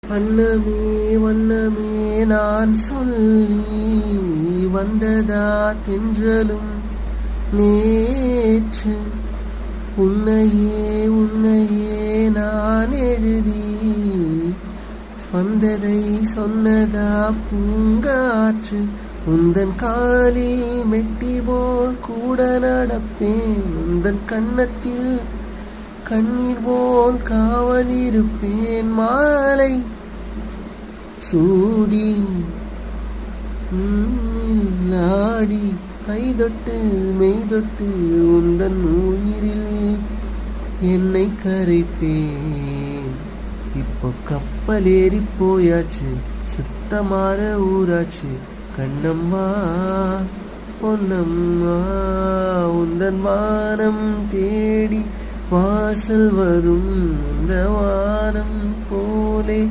வண்ணமே வண்ணமே நான் சொல்லி வந்ததா தென்றலும் நேற்று உன்னையே உன்னையே நான் எழுதி வந்ததை சொன்னதா பூங்காற்று உந்தன் காலில் மெட்டி போல் கூட நடப்பேன் உந்தன் கன்னத்தில் கண்ணீர் போல் காவலிருப்பேன் மாலை சூடி ஆடி கைதொட்டு மெய்தொட்டு உந்தன் உயிரில் என்னை கரைப்பேன் இப்போ கப்பல் ஏறி போயாச்சு சுத்தமான ஊராச்சு கண்ணம்மா பொன்னம்மா உந்தன் வானம் தேடி வாசல் வரும் இந்த வானம் போலே